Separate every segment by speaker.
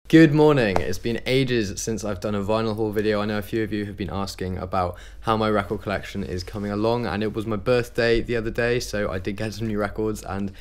Speaker 1: Good morning. It's been ages since I've done a vinyl haul video. I know a few of you have been asking about how my record collection is coming along, and it was my birthday the other day, so I did get some new records, and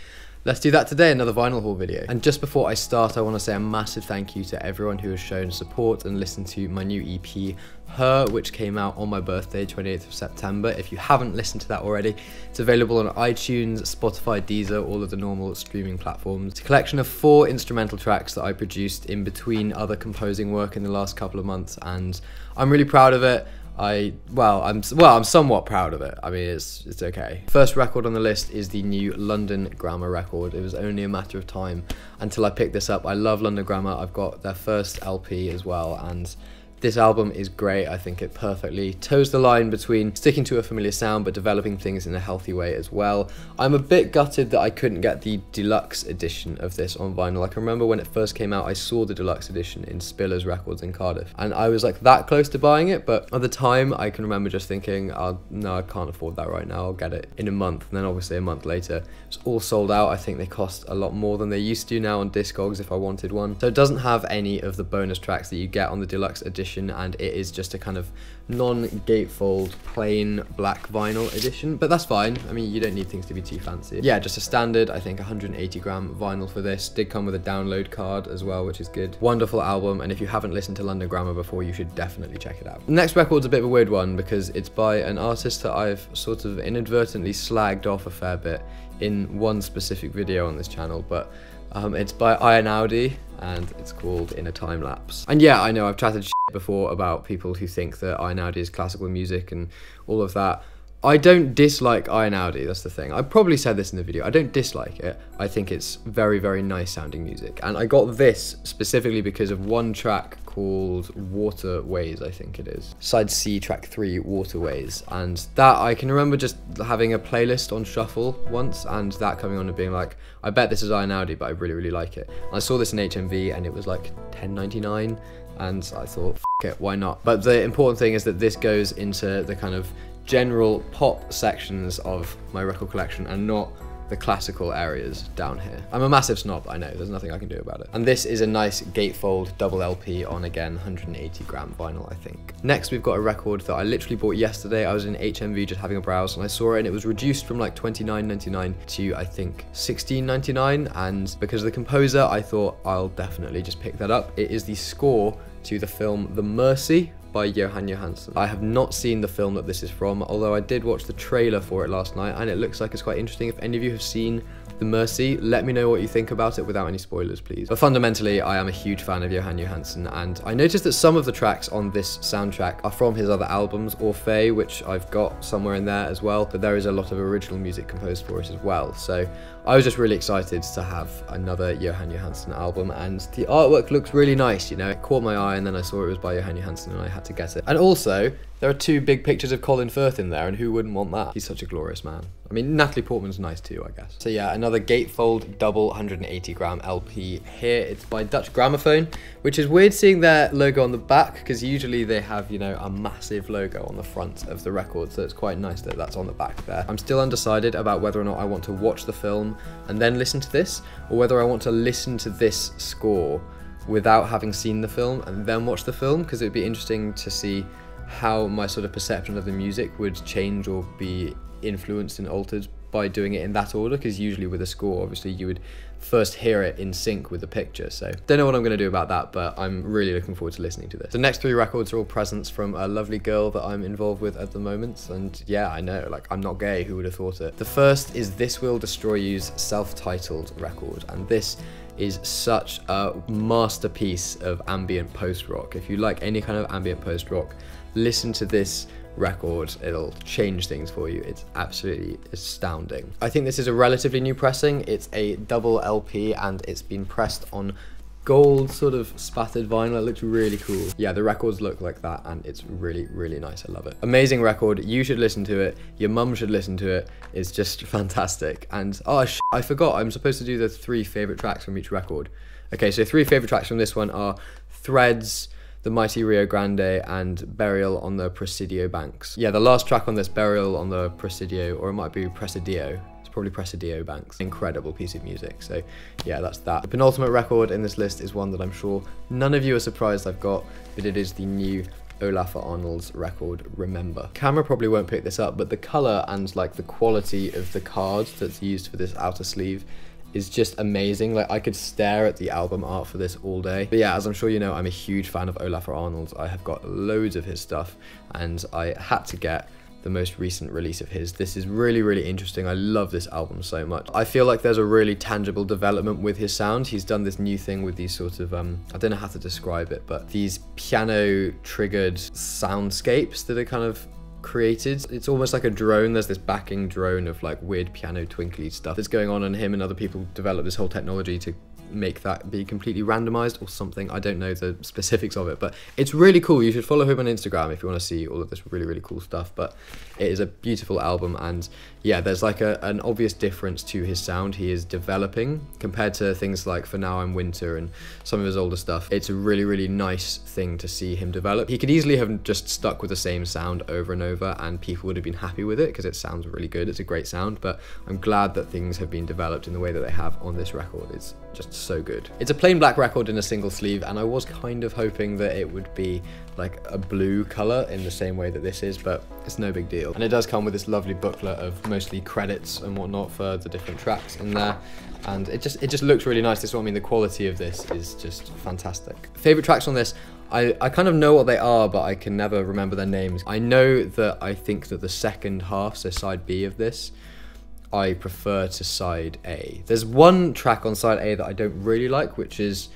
Speaker 1: let's do that today, another vinyl haul video. And just before I start, I want to say a massive thank you to everyone who has shown support and listened to my new EP, Her, which came out on my birthday, 28th of September. If you haven't listened to that already, it's available on iTunes, Spotify, Deezer, all of the normal streaming platforms. It's a collection of 4 instrumental tracks that I produced in between other composing work in the last couple of months, and I'm really proud of it. I'm somewhat proud of it. I mean, it's okay. First record on the list is the new London Grammar record. It was only a matter of time until I picked this up. I love London Grammar. I've got their first LP as well, and this album is great. I think it perfectly toes the line between sticking to a familiar sound but developing things in a healthy way as well. I'm a bit gutted that I couldn't get the deluxe edition of this on vinyl. I can remember when it first came out, I saw the deluxe edition in Spiller's Records in Cardiff, and I was like that close to buying it, but at the time I can remember just thinking, oh, no, I can't afford that right now, I'll get it in a month. And then obviously a month later, it's all sold out. I think they cost a lot more than they used to now on Discogs if I wanted one. So it doesn't have any of the bonus tracks that you get on the deluxe edition, and it is just a kind of non-gatefold plain black vinyl edition, but that's fine. I mean, you don't need things to be too fancy. Yeah, just a standard, I think 180 gram vinyl for this. Did come with a download card as well, which is good. Wonderful album, and if you haven't listened to London Grammar before, you should definitely check it out. The next record's a bit of a weird one because it's by an artist that I've sort of inadvertently slagged off a fair bit in one specific video on this channel, but it's by Iron Audi, and it's called In a Time Lapse. And yeah, I know I've chatted shit before about people who think that Iron Audi is classical music and all of that. I don't dislike Iron Audi, that's the thing. I probably said this in the video. I don't dislike it. I think it's very, very nice sounding music. And I got this specifically because of one track called Waterways, I think it is. Side C, track 3, Waterways. And that, I can remember just having a playlist on shuffle once, and that coming on and being like, I bet this is Iron Audi, but I really, really like it. And I saw this in HMV, and it was like $10.99, and I thought, f it, why not? But the important thing is that this goes into the kind of general pop sections of my record collection and not the classical areas down here. I'm a massive snob, I know, there's nothing I can do about it. And this is a nice gatefold double LP on, again, 180 gram vinyl, I think. Next, we've got a record that I literally bought yesterday. I was in HMV just having a browse, and I saw it, and it was reduced from like $29.99 to, I think, $16.99, and because of the composer, I thought I'll definitely just pick that up. It is the score to the film The Mercy by Jóhann Jóhannsson. I have not seen the film that this is from, although I did watch the trailer for it last night, and it looks like it's quite interesting. If any of you have seen The Mercy, let me know what you think about it without any spoilers, please. But fundamentally, I am a huge fan of Jóhann Jóhannsson, and I noticed that some of the tracks on this soundtrack are from his other albums, Orfei, which I've got somewhere in there as well, but there is a lot of original music composed for it as well. So I was just really excited to have another Jóhann Jóhannsson album, and the artwork looks really nice, you know. It caught my eye, and then I saw it was by Jóhann Jóhannsson, and I had to get it. And also, there are 2 big pictures of Colin Firth in there, and who wouldn't want that? He's such a glorious man. I mean, Natalie Portman's nice too, I guess. So yeah, another gatefold double 180 gram LP here. It's by Dutch Gramophone, which is weird seeing their logo on the back, because usually they have, you know, a massive logo on the front of the record, so it's quite nice that that's on the back there. I'm still undecided about whether or not I want to watch the film and then listen to this, or whether I want to listen to this score without having seen the film and then watch the film, because it would be interesting to see how my sort of perception of the music would change or be influenced and altered by doing it in that order, because usually with a score, obviously you would first hear it in sync with the picture. So don't know what I'm going to do about that, but I'm really looking forward to listening to this. The next 3 records are all presents from a lovely girl that I'm involved with at the moment, and yeah, I know, like, I'm not gay, who would have thought it. The first is This Will Destroy You's self-titled record, and this is such a masterpiece of ambient post-rock. If you like any kind of ambient post-rock, listen to this record, it'll change things for you. It's absolutely astounding. I think this is a relatively new pressing. It's a double LP, and it's been pressed on gold sort of spattered vinyl. It looks really cool. Yeah, the records look like that, and it's really, really nice. I love it. Amazing record. You should listen to it. Your mum should listen to it. It's just fantastic. And oh, I forgot, I'm supposed to do the 3 favorite tracks from each record. Okay, so 3 favorite tracks from this one are Threads, The Mighty Rio Grande, and Burial on the Presidio Banks. Yeah, the last track on this, Burial on the Presidio, or it might be Presidio. probably Presidio Banks. Incredible piece of music. So yeah, that's that. The penultimate record in this list is one that I'm sure none of you are surprised I've got, but it is the new Ólafur Arnalds record, Remember. Camera probably won't pick this up, but the color and like the quality of the card that's used for this outer sleeve is just amazing. Like, I could stare at the album art for this all day. But yeah, as I'm sure you know, I'm a huge fan of Ólafur Arnalds. I have got loads of his stuff, and I had to get the most recent release of his. This is really, really interesting. I love this album so much. I feel like there's a really tangible development with his sound. He's done this new thing with these sort of, I don't know how to describe it, but these piano triggered soundscapes that are kind of created. It's almost like a drone. There's this backing drone of like weird piano twinkly stuff that's going on, and him and other people developed this whole technology to make that be completely randomized or something. I don't know the specifics of it, but it's really cool. You should follow him on Instagram if you want to see all of this really, really cool stuff. But it is a beautiful album, and yeah, there's like an obvious difference to his sound. He is developing compared to things like For Now I'm Winter and some of his older stuff. It's a really, really nice thing to see him develop. He could easily have just stuck with the same sound over and over and people would have been happy with it because it sounds really good. It's a great sound, but I'm glad that things have been developed in the way that they have on this record. It's just so good. It's a plain black record in a single sleeve, and I was kind of hoping that it would be like a blue color in the same way that this is, but it's no big deal. And it does come with this lovely booklet of mostly credits and whatnot for the different tracks in there, and it just looks really nice. This is what I mean. The quality of this is just fantastic. Favorite tracks on this, I kind of know what they are, but I can never remember their names. I know that I think that the second half, so side B of this, I prefer to side A. There's one track on side A that I don't really like, which is,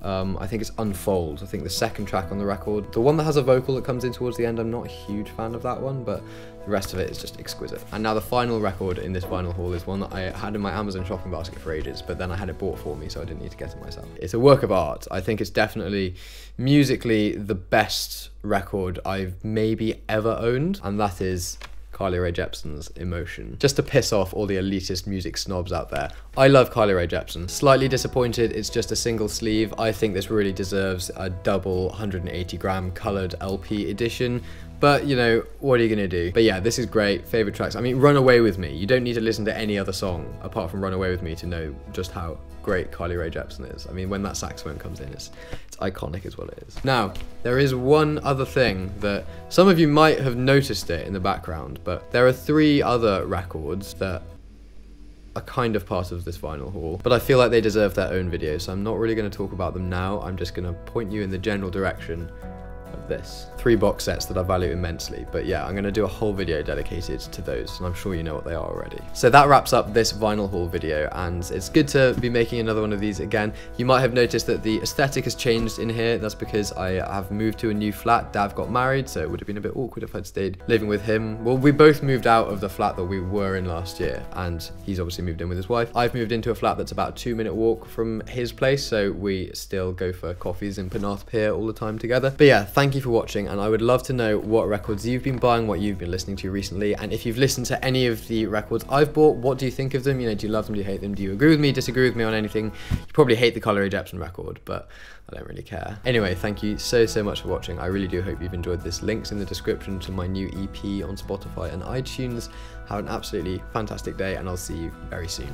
Speaker 1: I think it's Unfold. I think the second track on the record. The one that has a vocal that comes in towards the end, I'm not a huge fan of that one, but the rest of it is just exquisite. And now the final record in this vinyl haul is one that I had in my Amazon shopping basket for ages, but then I had it bought for me, so I didn't need to get it myself. It's a work of art. I think it's definitely musically the best record I've maybe ever owned, and that is Carly Rae Jepsen's Emotion. Just to piss off all the elitist music snobs out there, I love Carly Rae Jepsen. Slightly disappointed it's just a single sleeve. I think this really deserves a double 180-gram coloured LP edition, but you know, what are you gonna do? But yeah, this is great. Favorite tracks, I mean, Run Away With Me. You don't need to listen to any other song apart from Run Away With Me to know just how great Carly Rae Jepsen is. I mean, when that saxophone comes in, it's iconic is what it is. Now, there is one other thing that some of you might have noticed it in the background, but there are 3 other records that are kind of part of this vinyl haul, but I feel like they deserve their own video, so I'm not really going to talk about them now. I'm just going to point you in the general direction of this. 3 box sets that I value immensely, but yeah, I'm going to do a whole video dedicated to those, and I'm sure you know what they are already. So that wraps up this vinyl haul video, and it's good to be making another one of these again. You might have noticed that the aesthetic has changed in here. That's because I have moved to a new flat. Dav got married, so it would have been a bit awkward if I'd stayed living with him. Well, we both moved out of the flat that we were in last year, and he's obviously moved in with his wife. I've moved into a flat that's about a 2-minute walk from his place, so we still go for coffees in Penarth Pier all the time together. But yeah, thank you for watching, and I would love to know what records you've been buying, what you've been listening to recently, and if you've listened to any of the records I've bought, what do you think of them? You know, do you love them, do you hate them, do you agree with me, disagree with me on anything? You probably hate the Carly Rae Jepsen record, but I don't really care. Anyway, thank you so much for watching. I really do hope you've enjoyed this. Links in the description to my new EP on Spotify and iTunes. Have an absolutely fantastic day, and I'll see you very soon.